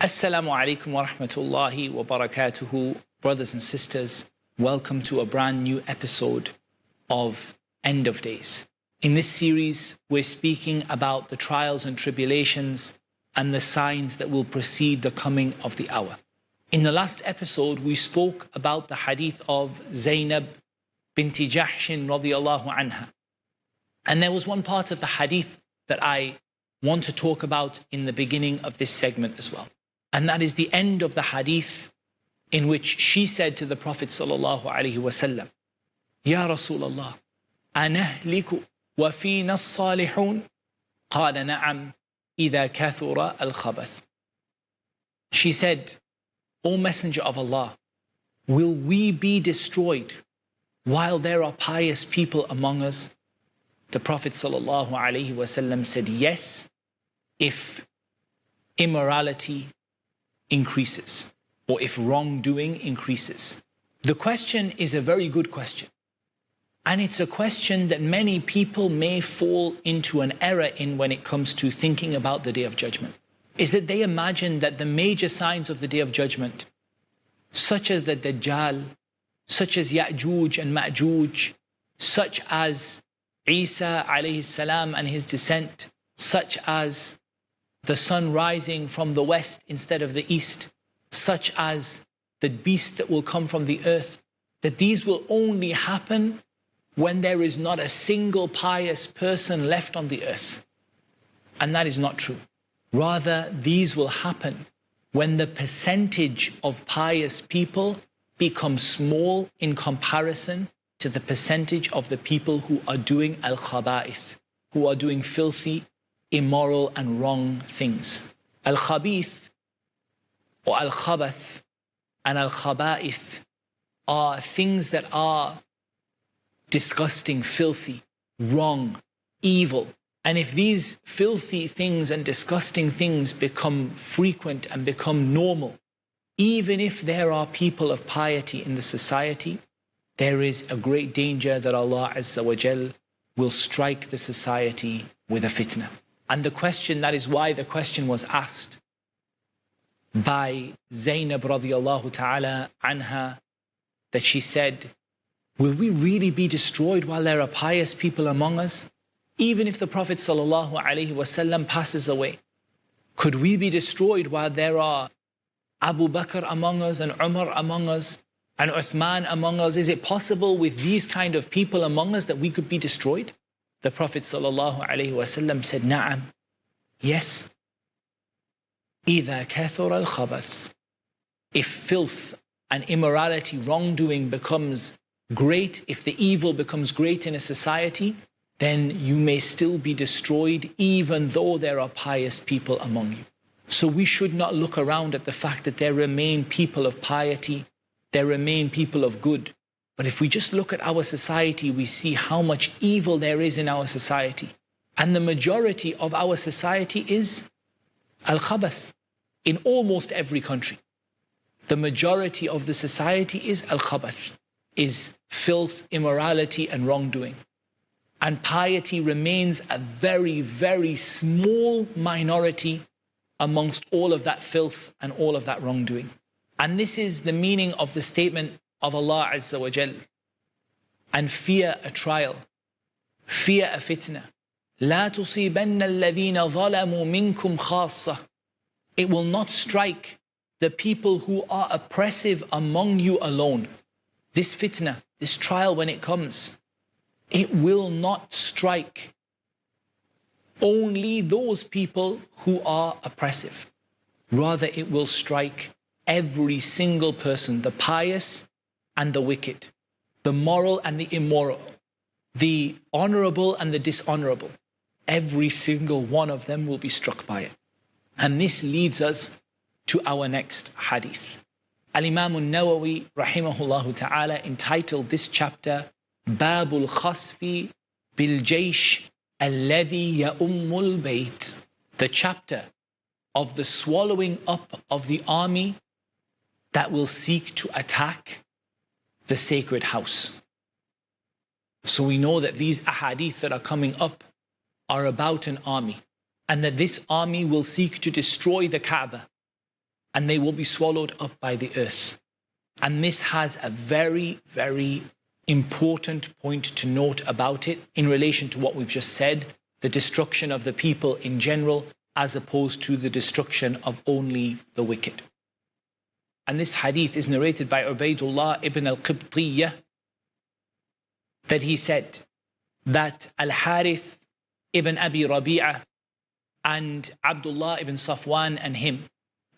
Assalamu alaikum wa rahmatullahi wa barakatuhu. Brothers and sisters, welcome to a brand new episode of End of Days. In this series, we're speaking about the trials and tribulations and the signs that will precede the coming of the hour. In the last episode, we spoke about the hadith of Zainab binti Jahshin radiyallahu anha. And there was one part of the hadith that I want to talk about in the beginning of this segment as well. And that is the end of the hadith in which she said to the Prophet sallallahu alaihi wasallam, Ya Rasulullah, anahliku wa fina as-salihun? Qala na'am, idha kathura al-khabath. She said, O Messenger of Allah, will we be destroyed while there are pious people among us? The Prophet sallallahu alaihi wasallam said, yes, if immorality increases, or if wrongdoing increases. The question is a very good question. And it's a question that many people may fall into an error in when it comes to thinking about the Day of Judgment. Is that they imagine that the major signs of the Day of Judgment, such as the Dajjal, such as Ya'juj and Ma'juj, such as Isa alayhi salam and his descent, such as the sun rising from the west instead of the east, such as the beast that will come from the earth, that these will only happen when there is not a single pious person left on the earth. And that is not true. Rather, these will happen when the percentage of pious people becomes small in comparison to the percentage of the people who are doing al-khaba'ith, who are doing filthy, immoral and wrong things. Al-khabith or al-khabath and al-khaba'ith are things that are disgusting, filthy, wrong, evil. And if these filthy things and disgusting things become frequent and become normal, even if there are people of piety in the society, there is a great danger that Allah Azza wa Jal will strike the society with a fitna. And the question, that is why the question was asked by Zainab radiyallahu ta'ala anha, that she said, will we really be destroyed while there are pious people among us? Even if the Prophet sallallahu alaihi wasallam passes away, could we be destroyed while there are Abu Bakr among us and Umar among us and Uthman among us? Is it possible with these kind of people among us that we could be destroyed? The Prophet sallallahu alaihi wasallam said, Na'am, yes. إِذَا كَثُرَ الْخَبَثِ. If filth and immorality, wrongdoing becomes great, if the evil becomes great in a society, then you may still be destroyed even though there are pious people among you. So we should not look around at the fact that there remain people of piety, there remain people of good. But if we just look at our society, we see how much evil there is in our society. And the majority of our society is al-khabath in almost every country. The majority of the society is al-khabath, is filth, immorality and wrongdoing. And piety remains a very, very small minority amongst all of that filth and all of that wrongdoing. And this is the meaning of the statement of Allah Azza wa Jal. And fear a trial, fear a fitna. لا تصيبن الذين ظلموا منكم خاصة. It will not strike the people who are oppressive among you alone. This fitna, this trial when it comes, it will not strike only those people who are oppressive. Rather, it will strike every single person, the pious and the wicked, the moral and the immoral, the honorable and the dishonorable. Every single one of them will be struck by it. And this leads us to our next hadith. Al-Imam al-Nawawi rahimahullah ta'ala entitled this chapter Babul Khasfi bil Jaysh alladhi ya'ummul bayt, the chapter of the swallowing up of the army that will seek to attack the sacred house. So we know that these ahadith that are coming up are about an army, and that this army will seek to destroy the Kaaba. and they will be swallowed up by the earth. And this has a very, very important point to note about it in relation to what we've just said, the destruction of the people in general, as opposed to the destruction of only the wicked. And this hadith is narrated by Ubaydullah ibn al-Qibtiyyah, that he said that Al-Harith ibn Abi Rabi'ah and Abdullah ibn Safwan and him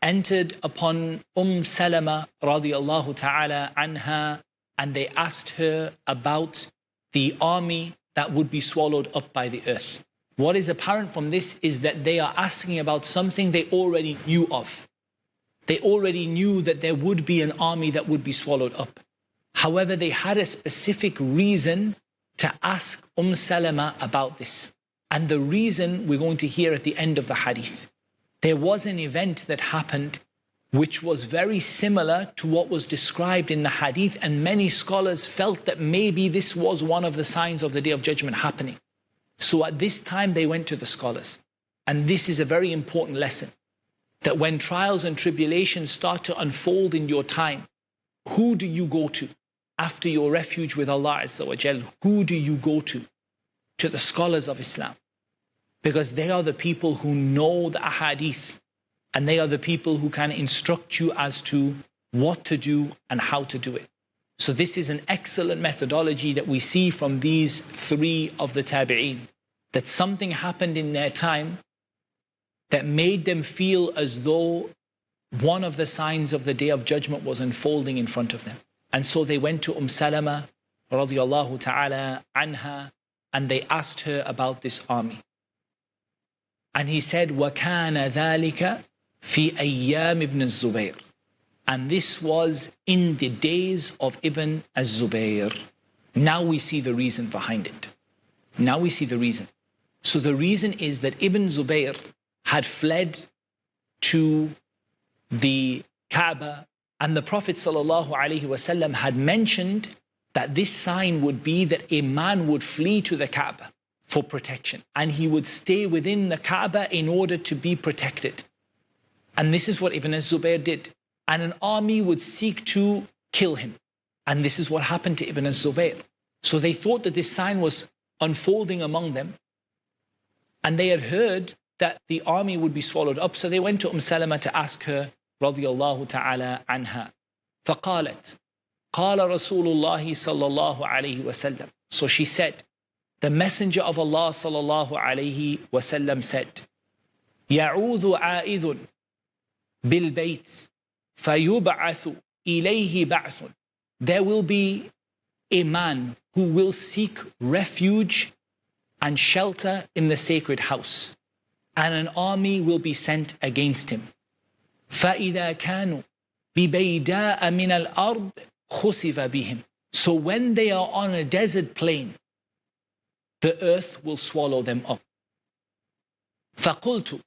entered upon Salama radiyallahu ta'ala anha, and they asked her about the army that would be swallowed up by the earth. What is apparent from this is that they are asking about something they already knew of. They already knew that there would be an army that would be swallowed up. However, they had a specific reason to ask Salama about this. And the reason we're going to hear at the end of the hadith. There was an event that happened which was very similar to what was described in the hadith, and many scholars felt that maybe this was one of the signs of the Day of Judgment happening. So at this time they went to the scholars. And this is a very important lesson, that when trials and tribulations start to unfold in your time, who do you go to? After your refuge with Allah Azza wa Jal, who do you go to? To the scholars of Islam. Because they are the people who know the ahadith, and they are the people who can instruct you as to what to do and how to do it. So this is an excellent methodology that we see from these three of the tabi'een, that something happened in their time that made them feel as though one of the signs of the Day of Judgment was unfolding in front of them. And so they went to Salama radiyallahu ta'ala anha, and they asked her about this army. And he said, وَكَانَ ذَلِكَ فِي أَيَّامِ ibn الزُّبَيْرِ. And this was in the days of Ibn al-Zubayr. Now we see the reason behind it. Now we see the reason. So the reason is that Ibn Zubayr had fled to the Kaaba, and the Prophet ﷺ had mentioned that this sign would be that a man would flee to the Kaaba for protection, and he would stay within the Kaaba in order to be protected. And this is what Ibn al-Zubayr did. And an army would seek to kill him. And this is what happened to Ibn al-Zubayr. So they thought that this sign was unfolding among them, and they had heard that the army would be swallowed up. So they went to Salama to ask her radiyallahu ta'ala anha. فقالت قال رسول الله صلى الله عليه وسلم. So she said, the Messenger of Allah sallallahu alayhi wasallam said, يعوذ عائذ بالبيت فيبعث إليه بعث. There will be a man who will seek refuge and shelter in the sacred house, and an army will be sent against him. فإذا كانوا ببيداء من الأرض خسف بهم. So when they are on a desert plain, the earth will swallow them up. فقلت,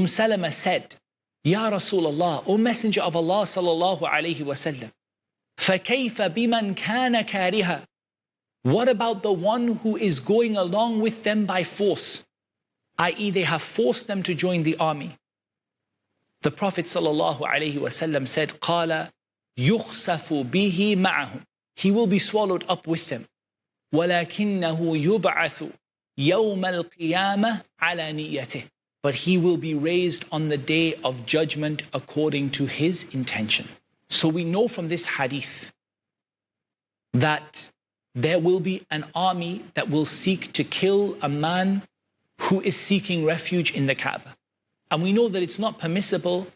Salama said, Ya Rasulullah, O Messenger of Allah sallallahu alayhi wasallam, فكيف بمن كان كارها. What about the one who is going along with them by force, i.e. they have forced them to join the army? The Prophet sallallahu alayhi wasallam said, قال يخسف به معهم. He will be swallowed up with them. وَلَكِنَّهُ يُبْعَثُ يَوْمَ الْقِيَامَةِ عَلَى نِيَّتِهِ. But he will be raised on the day of judgment according to his intention. So we know from this hadith that there will be an army that will seek to kill a man who is seeking refuge in the Kaaba. And we know that it's not permissible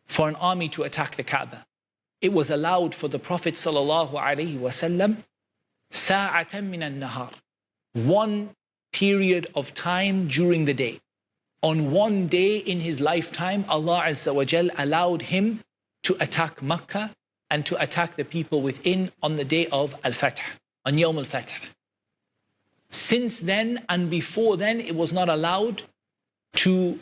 for an army to attack the Kaaba. It was allowed for the Prophet sallallahu alaihi wasallam sa'atan min an-nahar, one period of time during the day. On one day in his lifetime, Allah Azza wa Jal allowed him to attack Makkah and to attack the people within on the day of Al-Fath, on Yawm Al-Fath. Since then and before then, it was not allowed to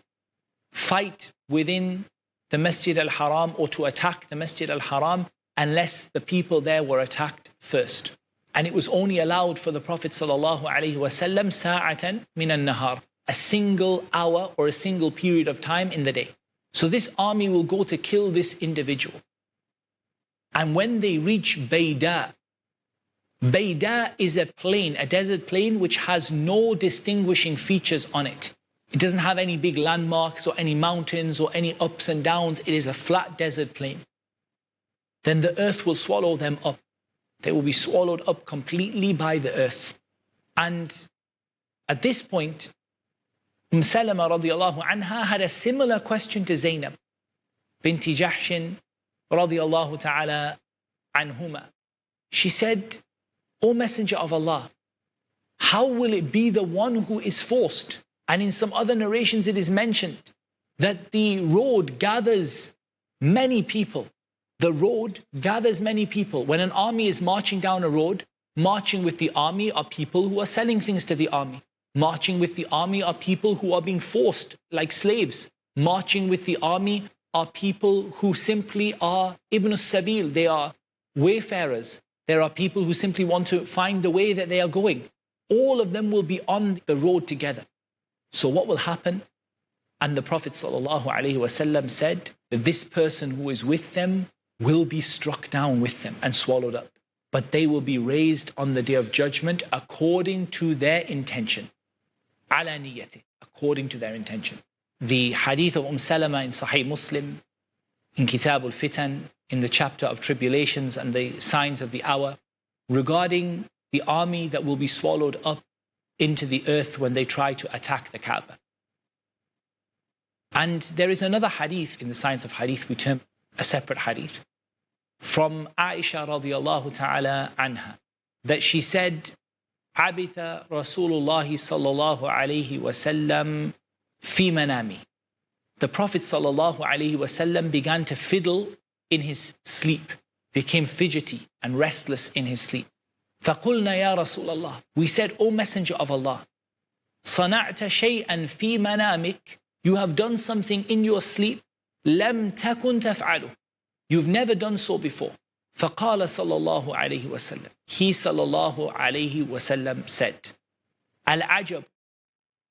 fight within the Masjid Al-Haram or to attack the Masjid Al-Haram unless the people there were attacked first. And it was only allowed for the Prophet sallallahu alaihi wasallam sa'atan min an-nahar, a single hour or a single period of time in the day. So this army will go to kill this individual. And when they reach Bayda, Bayda is a plain, a desert plain which has no distinguishing features on it. It doesn't have any big landmarks or any mountains or any ups and downs. It is a flat desert plain. Then the earth will swallow them up. They will be swallowed up completely by the earth. And at this point, Salama radiallahu anha had a similar question to Zainab binti Jahshin radiallahu ta'ala anhuma. She said, O Messenger of Allah, how will it be the one who is forced? And in some other narrations it is mentioned that the road gathers many people. The road gathers many people. When an army is marching down a road, marching with the army are people who are selling things to the army. Marching with the army are people who are being forced like slaves. Marching with the army are people who simply are Ibn Sabil. They are wayfarers. There are people who simply want to find the way that they are going. All of them will be on the road together. So what will happen? And the Prophet ﷺ said that this person who is with them will be struck down with them and swallowed up. But they will be raised on the Day of Judgment according to their intention. Ala niyati, according to their intention. The hadith of Salama in Sahih Muslim, in Kitab al-Fitan, in the chapter of tribulations and the signs of the hour, regarding the army that will be swallowed up into the earth when they try to attack the Kaaba. And there is another hadith in the science of hadith we term a separate hadith from Aisha radiallahu ta'ala anha, that she said, Abitha Rasulullah sallallahu alayhi wasallam fi manami. The Prophet sallallahu alayhi wasallam began to fiddle in his sleep, became fidgety and restless in his sleep. فَقُلْنَا يَا رَسُولَ اللَّهِ. We said, O Messenger of Allah, صَنَعْتَ شَيْئًا فِي مَنَامِكَ. You have done something in your sleep. لَمْ تَكُنْ تَفْعَلُهُ. You've never done so before. فَقَالَ صَلَّى اللَّهُ عَلَيْهِ وَسَلَّمَ. He sallallahu alayhi wasallam said, الْعَجَبُ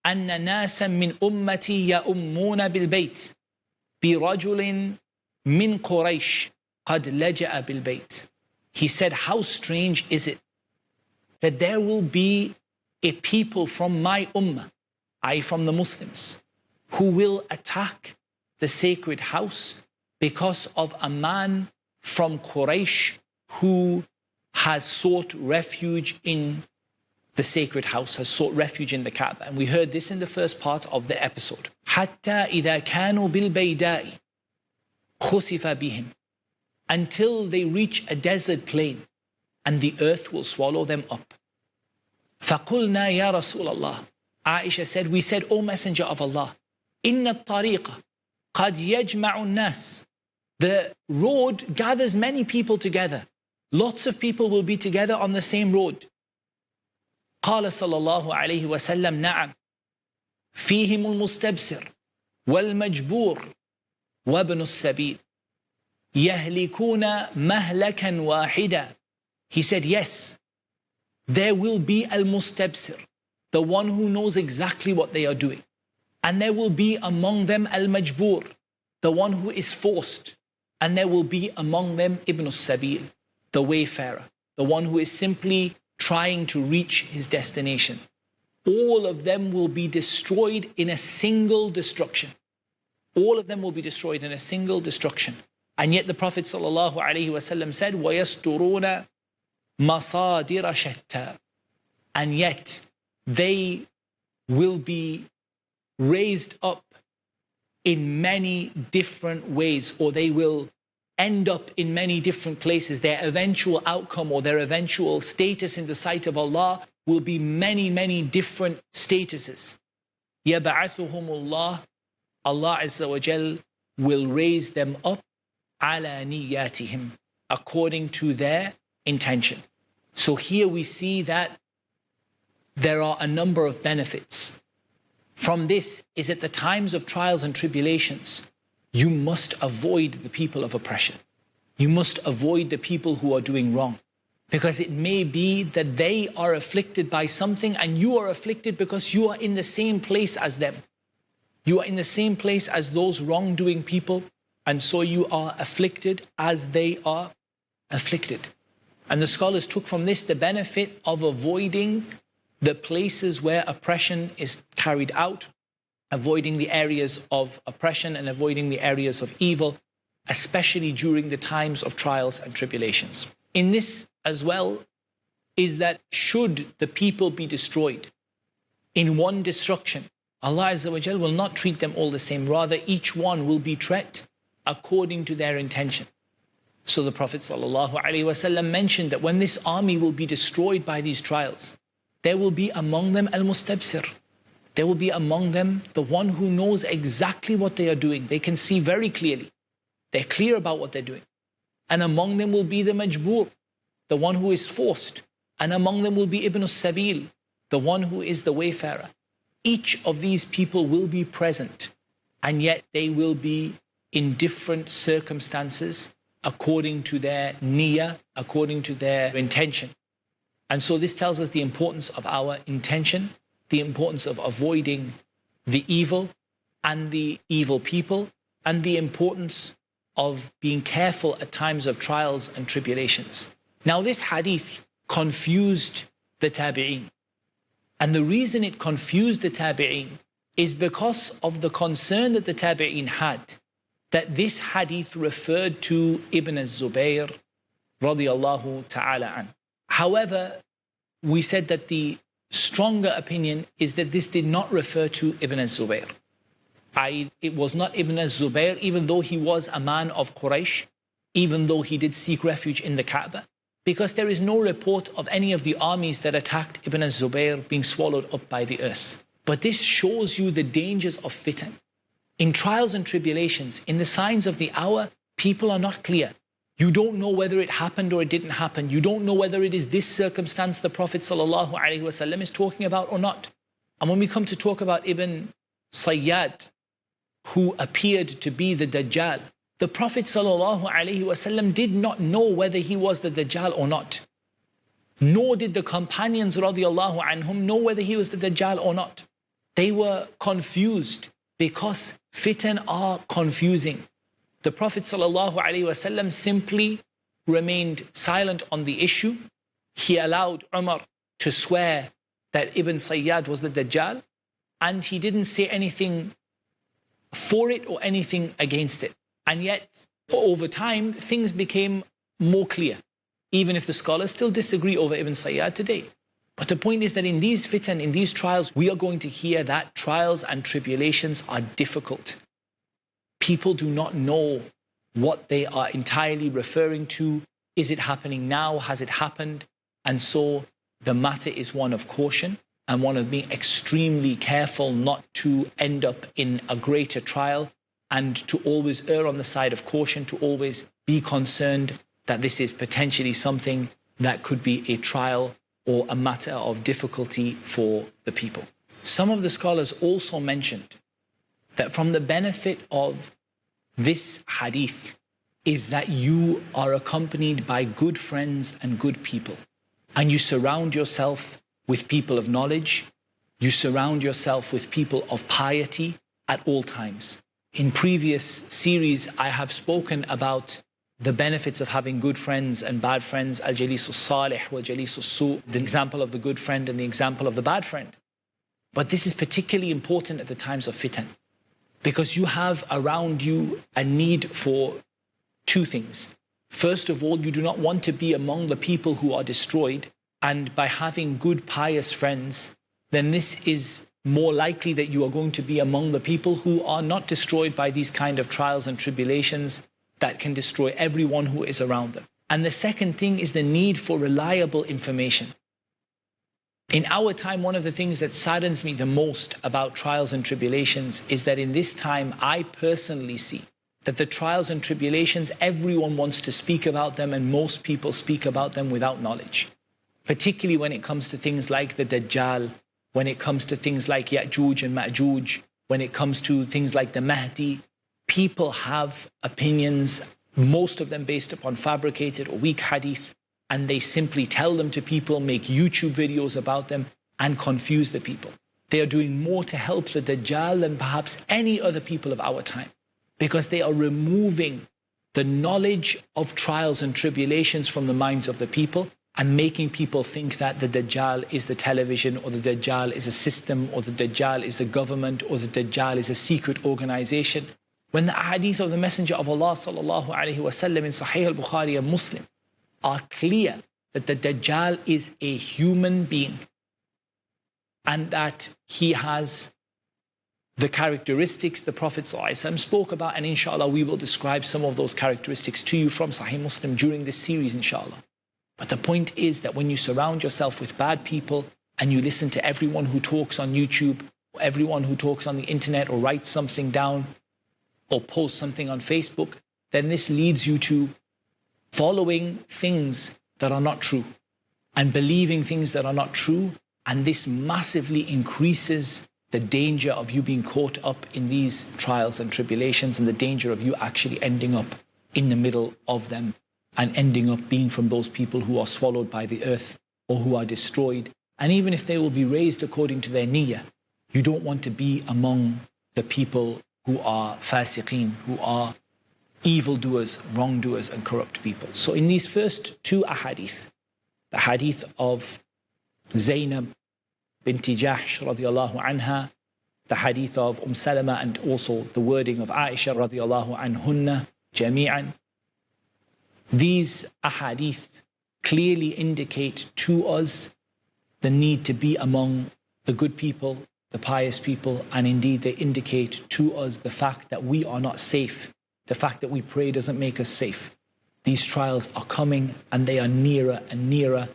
أَنَّ نَاسًا مِّنْ أُمَّتِي يَأُمُّونَ بِالْبَيْتِ بِرَجُلٍ مِّنْ قُرَيْشٍ قَدْ لَجَأَ بِالْبَيْتِ. He said, how strange is it that there will be a people from my ummah, i.e. from the Muslims, who will attack the sacred house because of a man from Quraysh who has sought refuge in the sacred house, has sought refuge in the Kaaba. And we heard this in the first part of the episode. حَتَّى إِذَا كَانُوا بِالْبَيْدَاءِ خُسِفَ بِهِمْ. Until they reach a desert plain and the earth will swallow them up. فَقُلْنَا يَا رَسُولَ اللَّهِ. Aisha said, we said, O Messenger of Allah, إِنَّ الطَّرِيقَ قَدْ يَجْمَعُ النَّاسِ. The road gathers many people together. Lots of people will be together on the same road. قال صلى الله عليه وسلم نعم فيهم المستبصر والمجبور وابن السبيل يهلكون مهلكا واحدا. He said, yes, there will be al-mustabsir, the one who knows exactly what they are doing. And there will be among them al-majbur, the one who is forced. And there will be among them ibn al-sabil, the wayfarer, the one who is simply trying to reach his destination. All of them will be destroyed in a single destruction. All of them will be destroyed in a single destruction. And yet the Prophet ﷺ said, وَيَسْتُرُونَ مَصَادِرَ شَتَّى. And yet they will be raised up in many different ways, or they will end up in many different places. Their eventual outcome or their eventual status in the sight of Allah will be many, many different statuses. يَبْعَثُهُمُ اللَّهُ. Allah Azza wa Jal will raise them up عَلَى نِيَّاتِهِمْ, according to their intention. So here we see that there are a number of benefits. From this is at the times of trials and tribulations, you must avoid the people of oppression. You must avoid the people who are doing wrong. Because it may be that they are afflicted by something and you are afflicted because you are in the same place as them. You are in the same place as those wrongdoing people, and so you are afflicted as they are afflicted. And the scholars took from this the benefit of avoiding the places where oppression is carried out, avoiding the areas of oppression and avoiding the areas of evil, especially during the times of trials and tribulations. In this as well is that should the people be destroyed in one destruction, Allah Azza wa Jal will not treat them all the same. Rather, each one will be treated according to their intention. So the Prophet ﷺ mentioned that when this army will be destroyed by these trials, there will be among them al-mustabsir. There will be among them the one who knows exactly what they are doing. They can see very clearly. They're clear about what they're doing. And among them will be the majbur, the one who is forced. And among them will be ibn as-sabil, the one who is the wayfarer. Each of these people will be present, and yet they will be in different circumstances according to their niyyah, according to their intention. And so this tells us the importance of our intention, the importance of avoiding the evil and the evil people, and the importance of being careful at times of trials and tribulations. Now this hadith confused the tabi'een. And the reason it confused the tabi'een is because of the concern that the tabi'een had that this hadith referred to Ibn al-Zubayr radiyallahu ta'ala an. However, we said that the stronger opinion is that this did not refer to Ibn al-Zubayr. It was not Ibn al-Zubayr, even though he was a man of Quraysh, even though he did seek refuge in the Kaaba, because there is no report of any of the armies that attacked Ibn al-Zubayr being swallowed up by the earth. But this shows you the dangers of fitan. In trials and tribulations, in the signs of the hour, people are not clear. You don't know whether it happened or it didn't happen. You don't know whether it is this circumstance the Prophet ﷺ is talking about or not. And when we come to talk about Ibn Sayyad, who appeared to be the Dajjal, the Prophet ﷺ did not know whether he was the Dajjal or not. Nor did the companions radiallahu anhum know whether he was the Dajjal or not. They were confused because fitan are confusing. The Prophet ﷺ simply remained silent on the issue. He allowed Umar to swear that Ibn Sayyad was the Dajjal, and he didn't say anything for it or anything against it. And yet, over time, things became more clear, even if the scholars still disagree over Ibn Sayyad today. But the point is that in these fitan, in these trials, we are going to hear that trials and tribulations are difficult. People do not know what they are entirely referring to. Is it happening now? Has it happened? And so the matter is one of caution and one of being extremely careful not to end up in a greater trial, and to always err on the side of caution, to always be concerned that this is potentially something that could be a trial or a matter of difficulty for the people. Some of the scholars also mentioned that from the benefit of this hadith is that you are accompanied by good friends and good people, and you surround yourself with people of knowledge, you surround yourself with people of piety at all times. In previous series, I have spoken about the benefits of having good friends and bad friends, al-jalisu salih wa jalisu su, the example of the good friend and the example of the bad friend. But this is particularly important at the times of fitan, because you have around you a need for two things. First of all, you do not want to be among the people who are destroyed, and by having good pious friends, then this is more likely that you are going to be among the people who are not destroyed by these kind of trials and tribulations that can destroy everyone who is around them. And the second thing is the need for reliable information. In our time, one of the things that saddens me the most about trials and tribulations is that in this time, I personally see that the trials and tribulations, everyone wants to speak about them, and most people speak about them without knowledge. Particularly when it comes to things like the Dajjal, when it comes to things like Ya'juj and Ma'juj, when it comes to things like the Mahdi. People have opinions, most of them based upon fabricated or weak hadith, and they simply tell them to people, make YouTube videos about them, and confuse the people. They are doing more to help the Dajjal than perhaps any other people of our time, because they are removing the knowledge of trials and tribulations from the minds of the people and making people think that the Dajjal is the television, or the Dajjal is a system, or the Dajjal is the government, or the Dajjal is a secret organization. When the hadith of the Messenger of Allah sallallahu alaihi wasallam in Sahih al-Bukhari and Muslim are clear that the Dajjal is a human being and that he has the characteristics the Prophet ﷺ spoke about, and inshallah we will describe some of those characteristics to you from Sahih Muslim during this series inshallah. But the point is that when you surround yourself with bad people and you listen to everyone who talks on YouTube, or everyone who talks on the internet, or writes something down, or posts something on Facebook, then this leads you to following things that are not true and believing things that are not true, and this massively increases the danger of you being caught up in these trials and tribulations, and the danger of you actually ending up in the middle of them and ending up being from those people who are swallowed by the earth or who are destroyed. And even if they will be raised according to their niyyah, you don't want to be among the people who are fasiqeen, who are evildoers, wrongdoers and corrupt people. So in these first two ahadith, the hadith of Zainab binti Jahsh radiallahu anha, the hadith of Salama, and also the wording of Aisha radiallahu anhunna jami'an, these ahadith clearly indicate to us the need to be among the good people, the pious people, and indeed they indicate to us the fact that we are not safe. The fact that we pray doesn't make us safe. These trials are coming and they are nearer and nearer,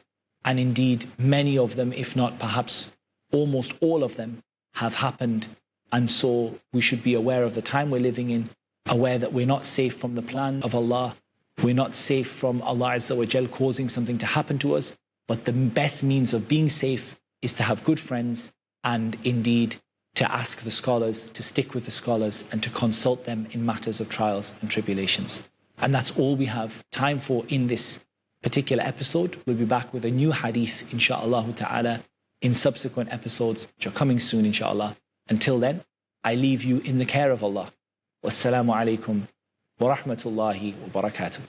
and indeed many of them, if not perhaps almost all of them, have happened. And so we should be aware of the time we're living in, aware that we're not safe from the plan of Allah. We're not safe from Allah Azza wa Jal causing something to happen to us, but the best means of being safe is to have good friends, and indeed to ask the scholars, to stick with the scholars, and to consult them in matters of trials and tribulations. And that's all we have time for in this particular episode. We'll be back with a new hadith, insha'Allah ta'ala, in subsequent episodes, which are coming soon, insha'Allah. Until then, I leave you in the care of Allah. Wassalamu alaikum wa rahmatullahi wa barakatuh.